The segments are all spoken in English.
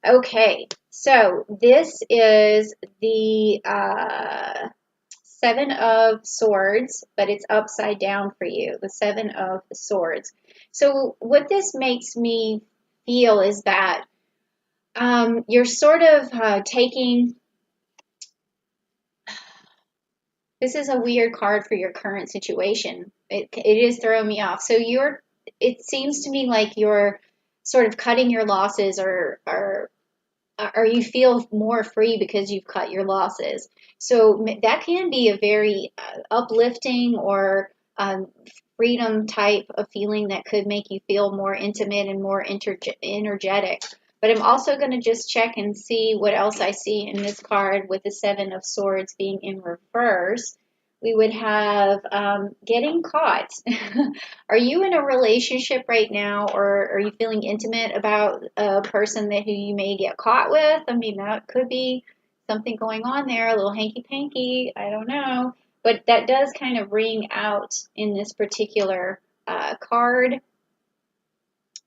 Okay, so this is the Seven of Swords, but it's upside down for you, the Seven of Swords. So what this makes me feel is that you're sort of taking, this is a weird card for your current situation. It is throwing me off. So it seems to me like you're sort of cutting your losses or you feel more free because you've cut your losses. So that can be a very uplifting or freedom type of feeling that could make you feel more intimate and more energetic. But I'm also going to just check and see what else I see in this card with the Seven of Swords being in reverse. We would have getting caught. Are you in a relationship right now, or are you feeling intimate about a person that who you may get caught with? I mean, that could be something going on there, a little hanky panky. I don't know, but that does kind of ring out in this particular card.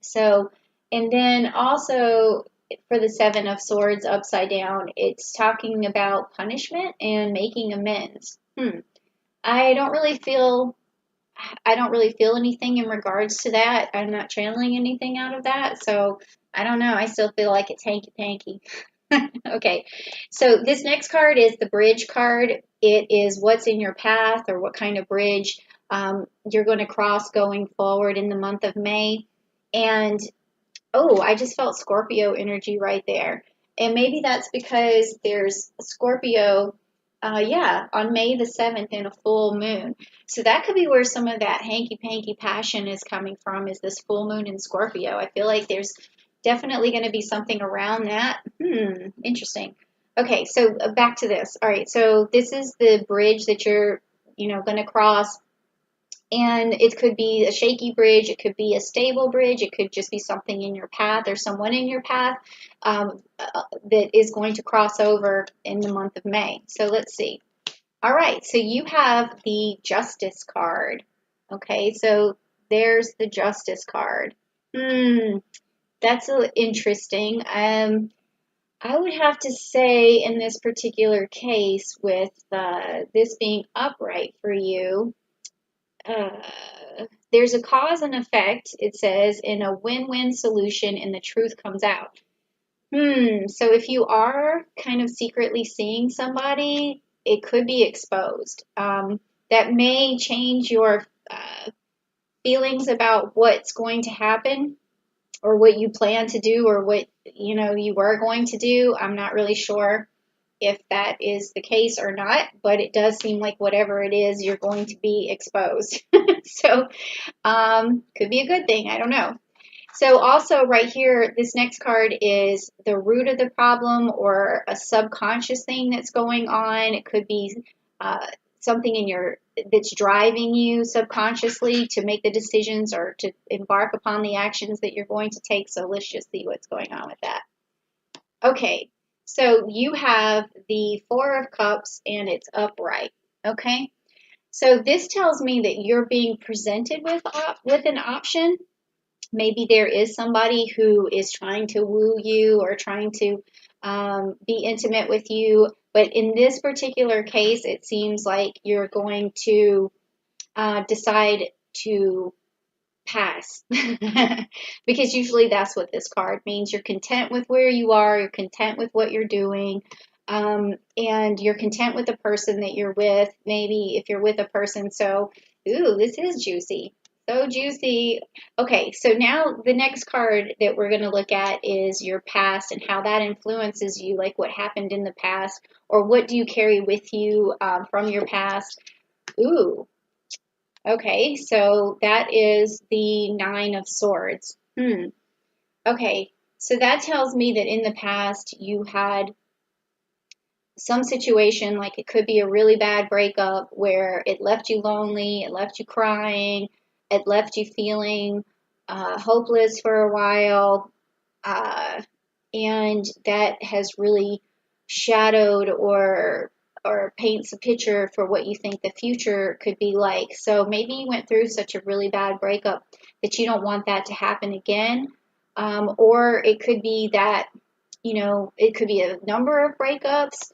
So, and then also for the Seven of Swords upside down, it's talking about punishment and making amends. I don't really feel I don't really feel anything in regards to that. I'm not channeling anything out of that. So I don't know. I still feel like it's hanky panky. Okay. So this next card is the bridge card. It is what's in your path or what kind of bridge you're going to cross going forward in the month of May. And oh, I just felt Scorpio energy right there. And maybe that's because there's Scorpio, yeah, on May the 7th in a full moon. So that could be where some of that hanky panky passion is coming from, is this full moon in Scorpio. I feel like there's definitely going to be something around that. Interesting. Okay, so back to this. All right, so this is the bridge that you're, going to cross, and it could be a shaky bridge, it could be a stable bridge, it could just be something in your path or someone in your path that is going to cross over in the month of May. So let's see. All right, so you have the Justice card. Okay, so there's the Justice card. That's interesting. I would have to say in this particular case, with this being upright for you, there's a cause and effect, it says, in a win-win solution, and the truth comes out. So if you are kind of secretly seeing somebody, it could be exposed. That may change your feelings about what's going to happen or what you plan to do or what you were going to do. I'm not really sure if that is the case or not, but it does seem like whatever it is, you're going to be exposed. So could be a good thing. I don't know. So also right here, this next card is the root of the problem or a subconscious thing that's going on. It could be something that's driving you subconsciously to make the decisions or to embark upon the actions that you're going to take. So let's just see what's going on with that. Okay, so you have the Four of Cups and it's upright. Okay, so this tells me that you're being presented with an option. Maybe there is somebody who is trying to woo you or trying to be intimate with you. But in this particular case, it seems like you're going to decide to pass. Because usually that's what this card means. You're content with where you are, you're content with what you're doing, and you're content with the person that you're with. Maybe if you're with a person, so, ooh, this is juicy. So juicy. Okay, so now the next card that we're going to look at is your past and how that influences you, like what happened in the past, or what do you carry with you from your past. Ooh, okay, so that is the Nine of Swords. Okay, so that tells me that in the past you had some situation, like it could be a really bad breakup where it left you lonely, it left you crying, it left you feeling hopeless for a while, and that has really shadowed or paints a picture for what you think the future could be like. So maybe you went through such a really bad breakup that you don't want that to happen again. Or it could be that it could be a number of breakups,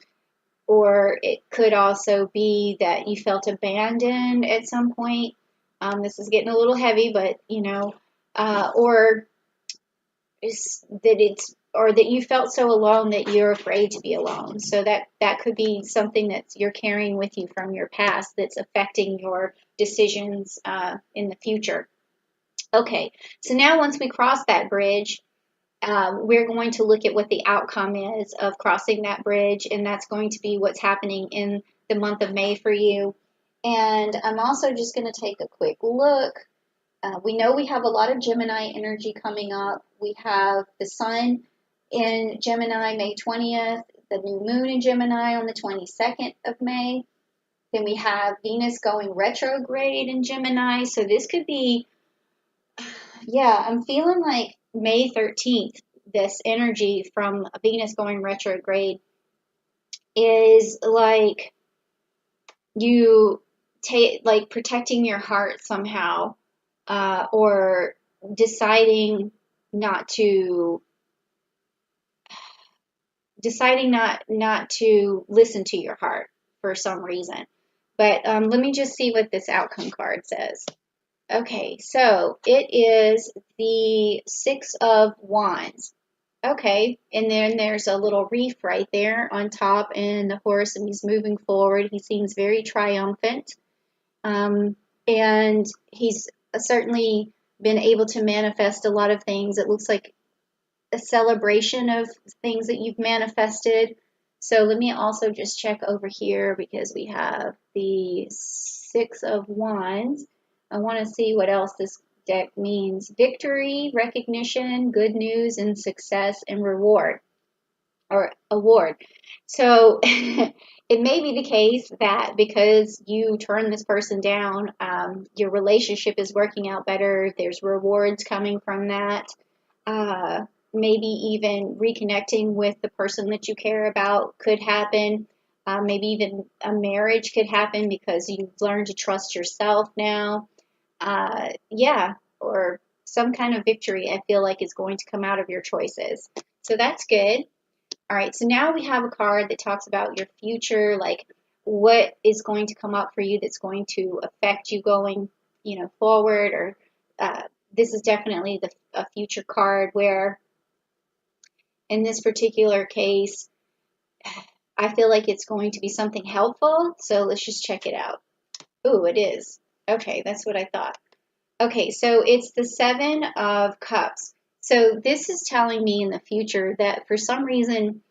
or it could also be that you felt abandoned at some point. This is getting a little heavy, but or or that you felt so alone that you're afraid to be alone. So that could be something that you're carrying with you from your past that's affecting your decisions in the future. Okay, so now once we cross that bridge, we're going to look at what the outcome is of crossing that bridge, and that's going to be what's happening in the month of May for you. And I'm also just going to take a quick look. We know we have a lot of Gemini energy coming up. We have the Sun in Gemini May 20th, the new moon in Gemini on the 22nd of May. Then we have Venus going retrograde in Gemini. So this could be, yeah, I'm feeling like May 13th, this energy from Venus going retrograde is like you take, like protecting your heart somehow, or deciding not to not to listen to your heart for some reason. But let me just see what this outcome card says. Okay, so it is the Six of Wands. Okay, and then there's a little reef right there on top, and the horse, and he's moving forward. He seems very triumphant, and he's certainly been able to manifest a lot of things. It looks like a celebration of things that you've manifested. So let me also just check over here because we have the Six of Wands. I want to see what else this deck means. Victory, recognition, good news, and success and reward or award. So it may be the case that because you turn this person down, your relationship is working out better. There's rewards coming from that. Maybe even reconnecting with the person that you care about could happen. Maybe even a marriage could happen because you've learned to trust yourself now. Yeah, or some kind of victory I feel like is going to come out of your choices. So that's good. All right, so now we have a card that talks about your future, like what is going to come up for you that's going to affect you going, forward. Or this is definitely a future card where, in this particular case, I feel like it's going to be something helpful. So let's just check it out. Ooh, it is. Okay, that's what I thought. Okay, so it's the Seven of Cups. So this is telling me in the future that for some reason,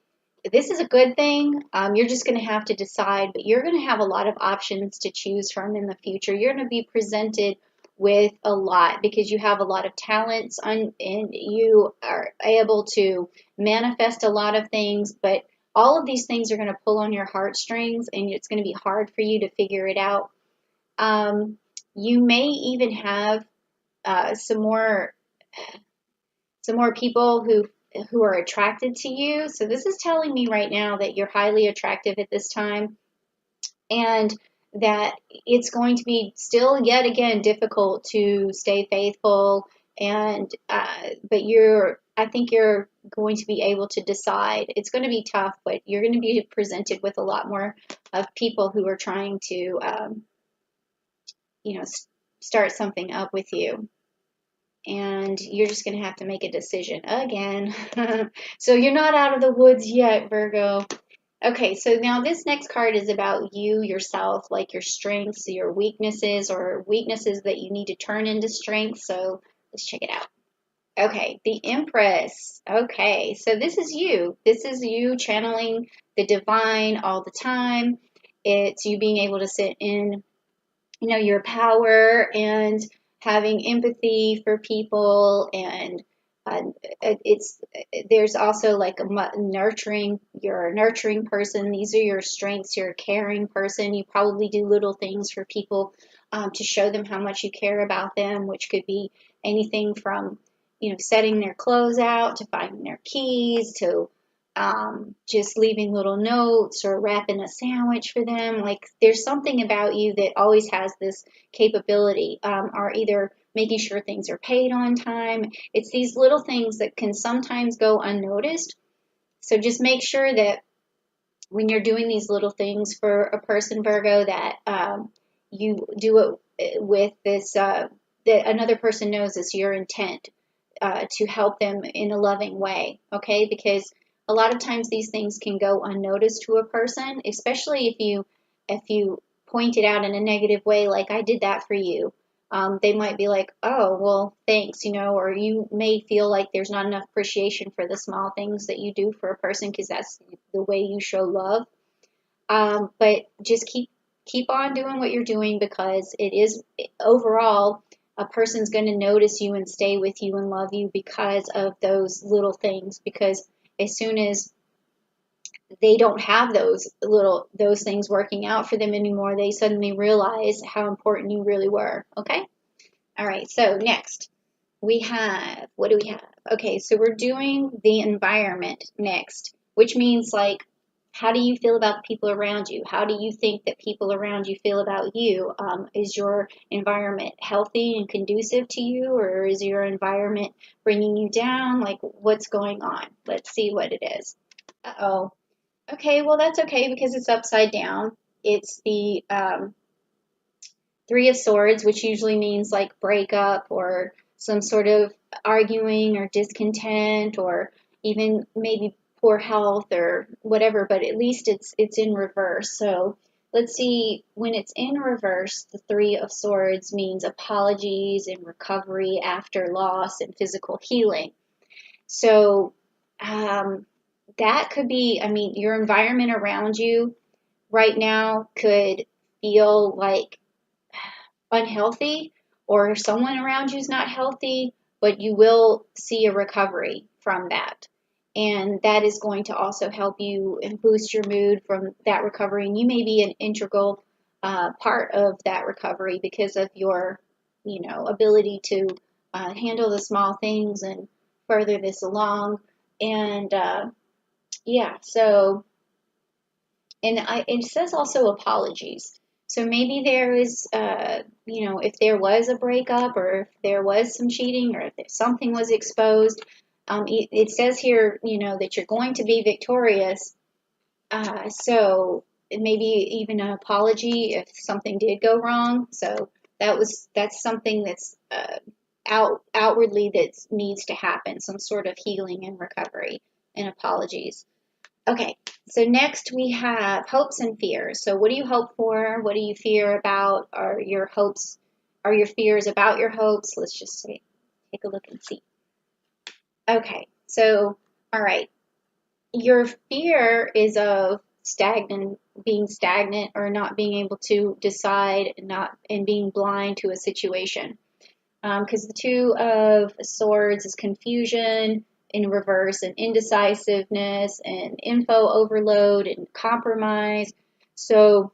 this is a good thing. You're just going to have to decide, but you're going to have a lot of options to choose from in the future. You're going to be presented with a lot because you have a lot of talents and you are able to manifest a lot of things, but all of these things are going to pull on your heartstrings and it's going to be hard for you to figure it out. You may even have some more people who are attracted to you. So this is telling me right now that you're highly attractive at this time, and that it's going to be still yet again difficult to stay faithful. And but I think you're going to be able to decide. It's going to be tough, but you're going to be presented with a lot more of people who are trying to start something up with you. And you're just going to have to make a decision again. So you're not out of the woods yet, Virgo. Okay, so now this next card is about you, yourself, like your strengths, your weaknesses, or weaknesses that you need to turn into strengths. So let's check it out. Okay, the Empress. Okay, so this is you. This is you channeling the divine all the time. It's you being able to sit in, your power and having empathy for people, and there's also like nurturing. You're a nurturing person. These are your strengths. You're a caring person. You probably do little things for people to show them how much you care about them, which could be anything from setting their clothes out to finding their keys to just leaving little notes or wrapping a sandwich for them. Like there's something about you that always has this capability, or either making sure things are paid on time. It's these little things that can sometimes go unnoticed, So just make sure that when you're doing these little things for a person, Virgo, that you do it with this, that another person knows it's your intent to help them in a loving way, okay? Because a lot of times these things can go unnoticed to a person, especially if you point it out in a negative way, like I did that for you. They might be like, oh, well, thanks, or you may feel like there's not enough appreciation for the small things that you do for a person because that's the way you show love. But just keep on doing what you're doing because it is overall a person's going to notice you and stay with you and love you because of those little things. Because as soon as they don't have those things working out for them anymore, they suddenly realize how important you really were. Okay? All right. So next we have, what do we have? Okay, so we're doing the environment next, which means like, how do you feel about the people around you? How do you think that people around you feel about you? Is your environment healthy and conducive to you, or is your environment bringing you down? Like, what's going on? Let's see what it is. Uh-oh. Okay, well, that's okay because it's upside down. It's the Three of Swords, which usually means like breakup or some sort of arguing or discontent or even maybe poor health or whatever, but at least it's in reverse. So let's see, when it's in reverse, the Three of Swords means apologies and recovery after loss and physical healing. So that could be, I mean, your environment around you right now could feel like unhealthy or someone around you is not healthy, but you will see a recovery from that. And that is going to also help you and boost your mood from that recovery. And you may be an integral part of that recovery because of your, ability to handle the small things and further this along. And yeah, so it says also apologies. So maybe there is, if there was a breakup or if there was some cheating or if something was exposed, it says here, that you're going to be victorious. So maybe even an apology if something did go wrong. So that's something that's outwardly that needs to happen, some sort of healing and recovery and apologies. Okay, so next we have hopes and fears. So what do you hope for? What do you fear about? Are your fears about your hopes? Let's just take a look and see. Okay, so, all right. Your fear is of being stagnant or not being able to decide and being blind to a situation. Because the Two of Swords is confusion in reverse and indecisiveness and info overload and compromise. So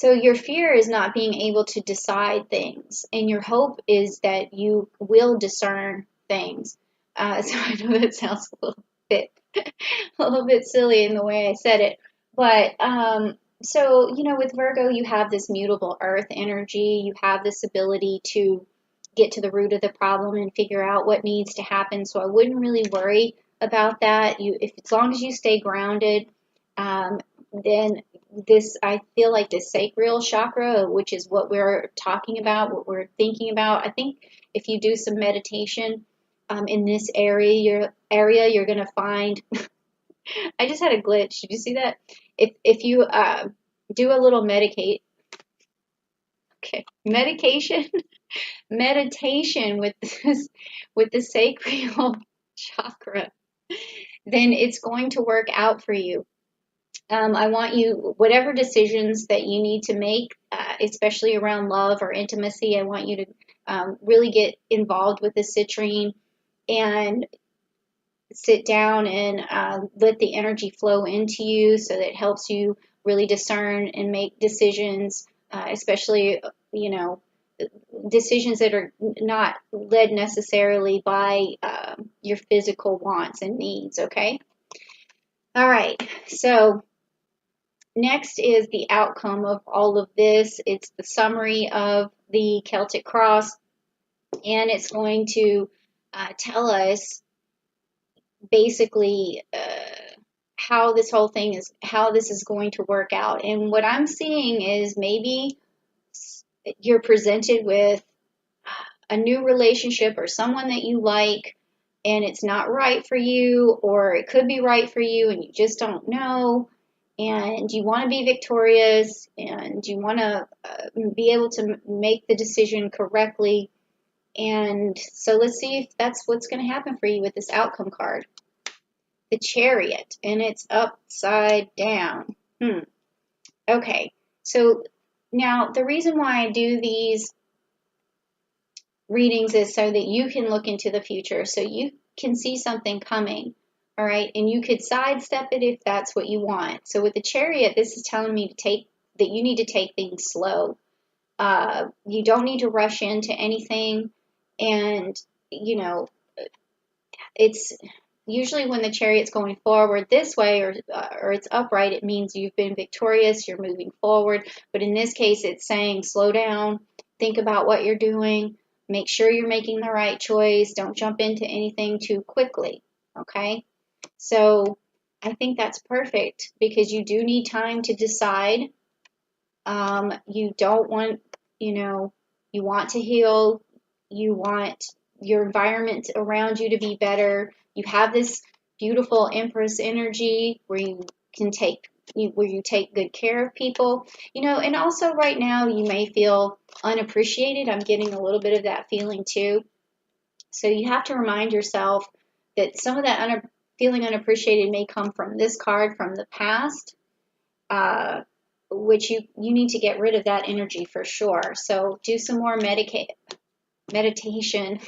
your fear is not being able to decide things, and your hope is that you will discern things. So I know that sounds bit, a little bit silly in the way I said it, but so, with Virgo, you have this mutable earth energy. You have this ability to get to the root of the problem and figure out what needs to happen. So I wouldn't really worry about that. As long as you stay grounded, then I feel like the sacral chakra, which is what we're talking about, what we're thinking about. I think if you do some meditation in this area, you're going to find. I just had a glitch. Did you see that? If you do a little meditation with with the sacral chakra, then it's going to work out for you. I want you, whatever decisions that you need to make, especially around love or intimacy, I want you to really get involved with the citrine and sit down and let the energy flow into you so that it helps you really discern and make decisions, especially, decisions that are not led necessarily by your physical wants and needs, okay? All right, so next is the outcome of all of this. It's the summary of the Celtic cross, and it's going to tell us basically how this whole thing is, how this is going to work out. And what I'm seeing is maybe you're presented with a new relationship or someone that you like, and it's not right for you, or it could be right for you and you just don't know, and you want to be victorious, and you want to be able to make the decision correctly. And so let's see if that's what's going to happen for you with this outcome card, the Chariot, and it's upside down. Okay, so now the reason why I do these readings is so that you can look into the future, so you can see something coming, all right? And you could sidestep it if that's what you want. So with the Chariot, this is telling me that you need to take things slow. You don't need to rush into anything, and you know, it's usually when the Chariot's going forward this way, or it's upright, it means you've been victorious, you're moving forward. But in this case, it's saying slow down, think about what you're doing, make sure you're making the right choice, don't jump into anything too quickly, okay? So I think that's perfect because you do need time to decide. You don't want, you want to heal, you want your environment around you to be better. You have this beautiful Empress energy where you can where you take good care of people, and also right now you may feel unappreciated. I'm getting a little bit of that feeling too. So you have to remind yourself that some of that feeling unappreciated may come from this card from the past, which you need to get rid of that energy for sure. So do some more meditation